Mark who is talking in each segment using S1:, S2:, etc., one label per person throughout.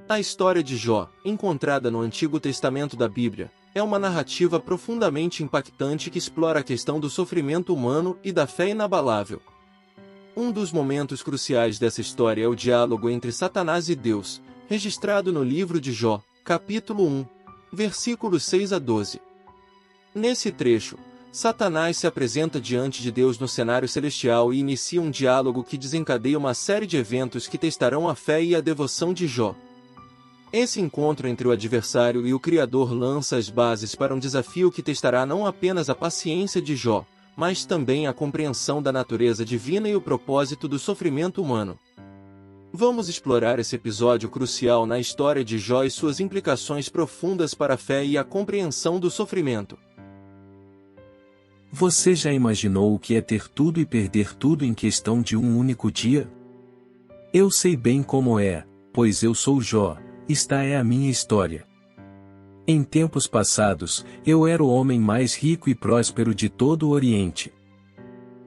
S1: A história de Jó, encontrada no Antigo Testamento da Bíblia, é uma narrativa profundamente impactante que explora a questão do sofrimento humano e da fé inabalável. Um dos momentos cruciais dessa história é o diálogo entre Satanás e Deus, registrado no livro de Jó, capítulo 1, versículos 6 a 12. Nesse trecho, Satanás se apresenta diante de Deus no cenário celestial e inicia um diálogo que desencadeia uma série de eventos que testarão a fé e a devoção de Jó. Esse encontro entre o adversário e o Criador lança as bases para um desafio que testará não apenas a paciência de Jó, mas também a compreensão da natureza divina e o propósito do sofrimento humano. Vamos explorar esse episódio crucial na história de Jó e suas implicações profundas para a fé e a compreensão do sofrimento.
S2: Você já imaginou o que é ter tudo e perder tudo em questão de um único dia? Eu sei bem como é, pois eu sou Jó. Esta é a minha história. Em tempos passados, eu era o homem mais rico e próspero de todo o Oriente.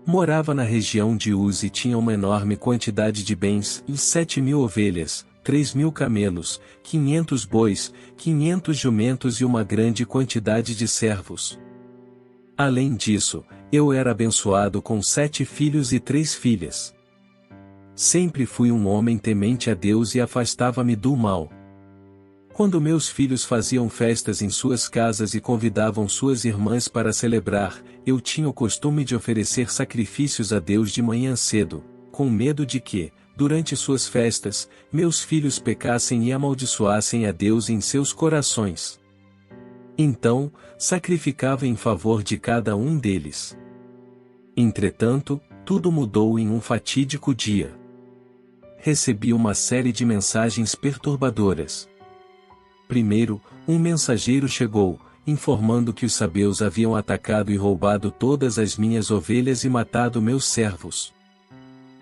S2: Morava na região de Uz e tinha uma enorme quantidade de bens, 7.000 ovelhas, 3.000 camelos, 500 bois, 500 jumentos e uma grande quantidade de servos. Além disso, eu era abençoado com 7 filhos e 3 filhas. Sempre fui um homem temente a Deus e afastava-me do mal. Quando meus filhos faziam festas em suas casas e convidavam suas irmãs para celebrar, eu tinha o costume de oferecer sacrifícios a Deus de manhã cedo, com medo de que, durante suas festas, meus filhos pecassem e amaldiçoassem a Deus em seus corações. Então, sacrificava em favor de cada um deles. Entretanto, tudo mudou em um fatídico dia. Recebi uma série de mensagens perturbadoras. Primeiro, um mensageiro chegou, informando que os sabeus haviam atacado e roubado todas as minhas ovelhas e matado meus servos.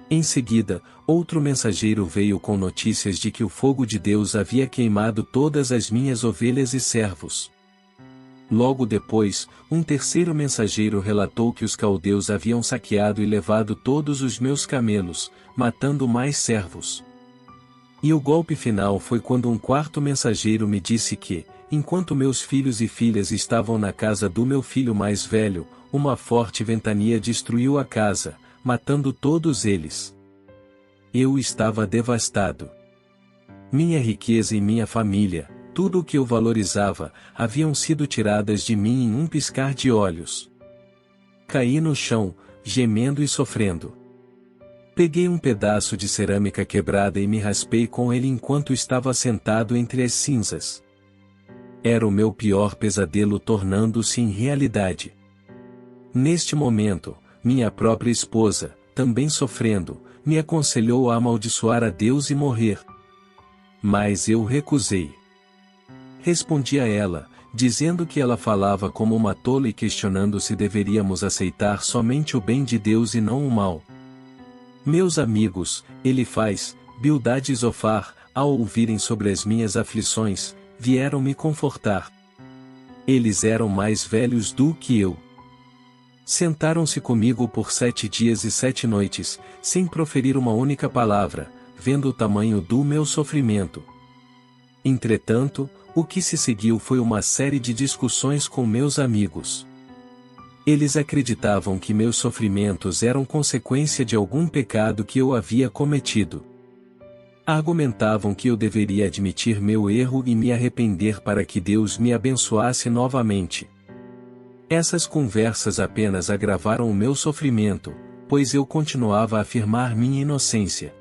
S2: Em seguida, outro mensageiro veio com notícias de que o fogo de Deus havia queimado todas as minhas ovelhas e servos. Logo depois, um terceiro mensageiro relatou que os caldeus haviam saqueado e levado todos os meus camelos, matando mais servos. E o golpe final foi quando um quarto mensageiro me disse que, enquanto meus filhos e filhas estavam na casa do meu filho mais velho, uma forte ventania destruiu a casa, matando todos eles. Eu estava devastado. Minha riqueza e minha família, tudo o que eu valorizava, haviam sido tiradas de mim em um piscar de olhos. Caí no chão, gemendo e sofrendo. Peguei um pedaço de cerâmica quebrada e me raspei com ele enquanto estava sentado entre as cinzas. Era o meu pior pesadelo tornando-se em realidade. Neste momento, minha própria esposa, também sofrendo, me aconselhou a amaldiçoar a Deus e morrer. Mas eu recusei. Respondi a ela, dizendo que ela falava como uma tola e questionando se deveríamos aceitar somente o bem de Deus e não o mal. Meus amigos, Elifaz, Bildad e Zofar, ao ouvirem sobre as minhas aflições, vieram me confortar. Eles eram mais velhos do que eu. Sentaram-se comigo por 7 dias e 7 noites, sem proferir uma única palavra, vendo o tamanho do meu sofrimento. Entretanto, o que se seguiu foi uma série de discussões com meus amigos. Eles acreditavam que meus sofrimentos eram consequência de algum pecado que eu havia cometido. Argumentavam que eu deveria admitir meu erro e me arrepender para que Deus me abençoasse novamente. Essas conversas apenas agravaram o meu sofrimento, pois eu continuava a afirmar minha inocência.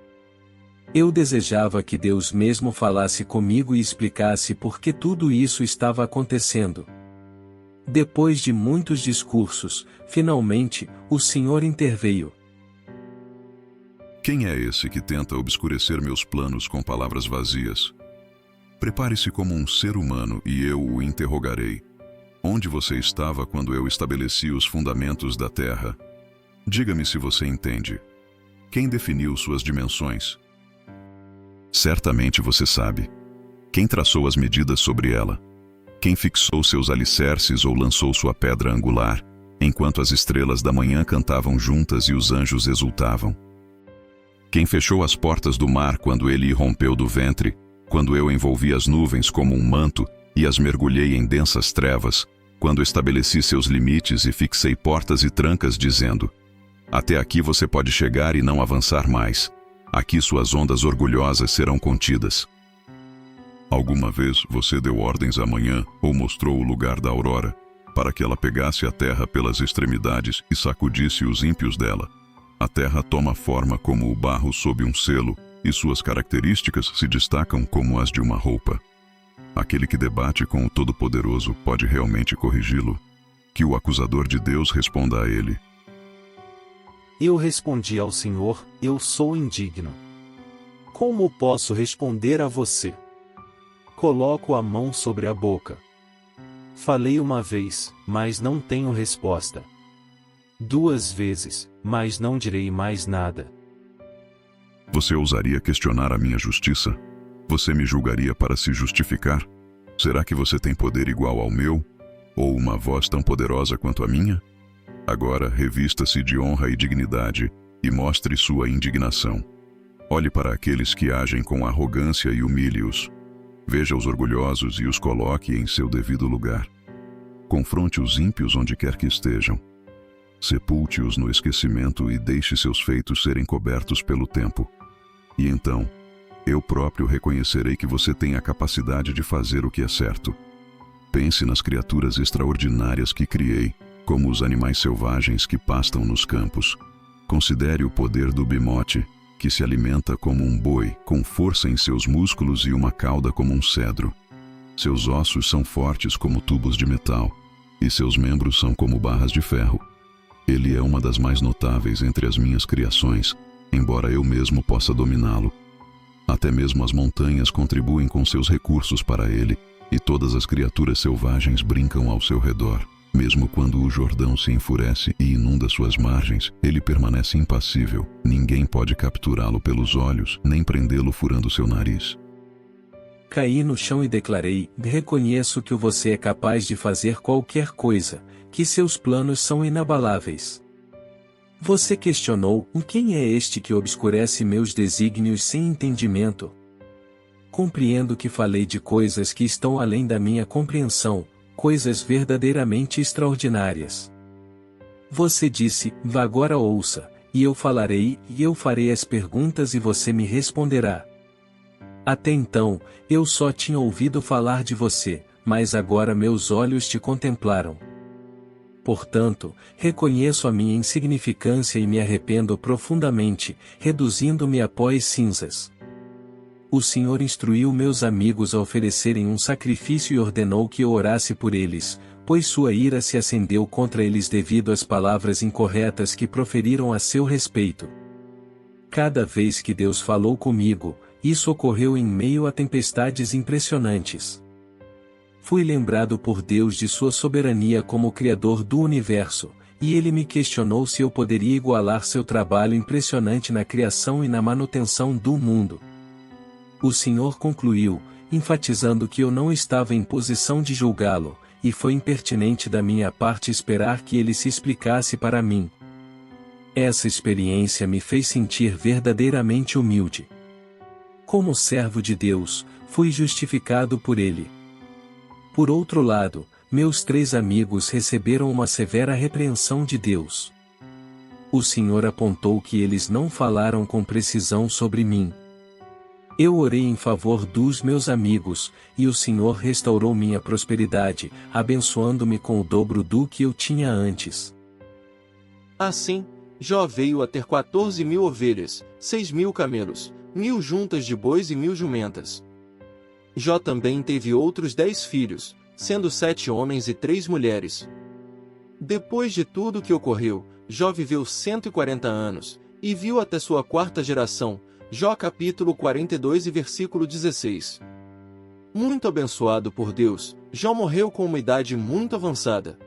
S2: Eu desejava que Deus mesmo falasse comigo e explicasse por que tudo isso estava acontecendo. Depois de muitos discursos, finalmente, o Senhor interveio.
S3: Quem é esse que tenta obscurecer meus planos com palavras vazias? Prepare-se como um ser humano e eu o interrogarei. Onde você estava quando eu estabeleci os fundamentos da terra? Diga-me se você entende. Quem definiu suas dimensões? Certamente você sabe. Quem traçou as medidas sobre ela? Quem fixou seus alicerces ou lançou sua pedra angular, enquanto as estrelas da manhã cantavam juntas e os anjos exultavam? Quem fechou as portas do mar quando ele irrompeu do ventre, quando eu envolvi as nuvens como um manto e as mergulhei em densas trevas, quando estabeleci seus limites e fixei portas e trancas dizendo: até aqui você pode chegar e não avançar mais. Aqui suas ondas orgulhosas serão contidas. Alguma vez você deu ordens à manhã ou mostrou o lugar da aurora, para que ela pegasse a terra pelas extremidades e sacudisse os ímpios dela? A terra toma forma como o barro sob um selo, e suas características se destacam como as de uma roupa. Aquele que debate com o Todo-Poderoso pode realmente corrigi-lo? Que o acusador de Deus responda a ele.
S2: Eu respondi ao Senhor: eu sou indigno. Como posso responder a você? Coloco a mão sobre a boca. Falei uma vez, mas não tenho resposta. 2 vezes, mas não direi mais nada.
S3: Você ousaria questionar a minha justiça? Você me julgaria para se justificar? Será que você tem poder igual ao meu? Ou uma voz tão poderosa quanto a minha? Agora revista-se de honra e dignidade, e mostre sua indignação. Olhe para aqueles que agem com arrogância e humilhe-os. Veja os orgulhosos e os coloque em seu devido lugar. Confronte os ímpios onde quer que estejam. Sepulte-os no esquecimento e deixe seus feitos serem cobertos pelo tempo. E então, eu próprio reconhecerei que você tem a capacidade de fazer o que é certo. Pense nas criaturas extraordinárias que criei, como os animais selvagens que pastam nos campos. Considere o poder do bimote, que se alimenta como um boi, com força em seus músculos e uma cauda como um cedro. Seus ossos são fortes como tubos de metal, e seus membros são como barras de ferro. Ele é uma das mais notáveis entre as minhas criações, embora eu mesmo possa dominá-lo. Até mesmo as montanhas contribuem com seus recursos para ele, e todas as criaturas selvagens brincam ao seu redor. Mesmo quando o Jordão se enfurece e inunda suas margens, ele permanece impassível. Ninguém pode capturá-lo pelos olhos, nem prendê-lo furando seu nariz.
S2: Caí no chão e declarei: reconheço que você é capaz de fazer qualquer coisa, que seus planos são inabaláveis. Você questionou: quem é este que obscurece meus desígnios sem entendimento? Compreendo que falei de coisas que estão além da minha compreensão, coisas verdadeiramente extraordinárias. Você disse: vá agora ouça, e eu falarei, e eu farei as perguntas e você me responderá. Até então, eu só tinha ouvido falar de você, mas agora meus olhos te contemplaram. Portanto, reconheço a minha insignificância e me arrependo profundamente, reduzindo-me a pó e cinzas. O Senhor instruiu meus amigos a oferecerem um sacrifício e ordenou que eu orasse por eles, pois sua ira se acendeu contra eles devido às palavras incorretas que proferiram a seu respeito. Cada vez que Deus falou comigo, isso ocorreu em meio a tempestades impressionantes. Fui lembrado por Deus de sua soberania como Criador do universo, e ele me questionou se eu poderia igualar seu trabalho impressionante na criação e na manutenção do mundo. O Senhor concluiu, enfatizando que eu não estava em posição de julgá-lo, e foi impertinente da minha parte esperar que ele se explicasse para mim. Essa experiência me fez sentir verdadeiramente humilde. Como servo de Deus, fui justificado por ele. Por outro lado, meus 3 amigos receberam uma severa repreensão de Deus. O Senhor apontou que eles não falaram com precisão sobre mim. Eu orei em favor dos meus amigos, e o Senhor restaurou minha prosperidade, abençoando-me com o dobro do que eu tinha antes.
S1: Assim, Jó veio a ter 14.000 ovelhas, 6.000 camelos, 1.000 juntas de bois e 1.000 jumentas. Jó também teve outros 10 filhos, sendo 7 homens e 3 mulheres. Depois de tudo que ocorreu, Jó viveu 140 anos, e viu até sua 4ª geração, Jó capítulo 42 e versículo 16. Muito abençoado por Deus, Jó morreu com uma idade muito avançada.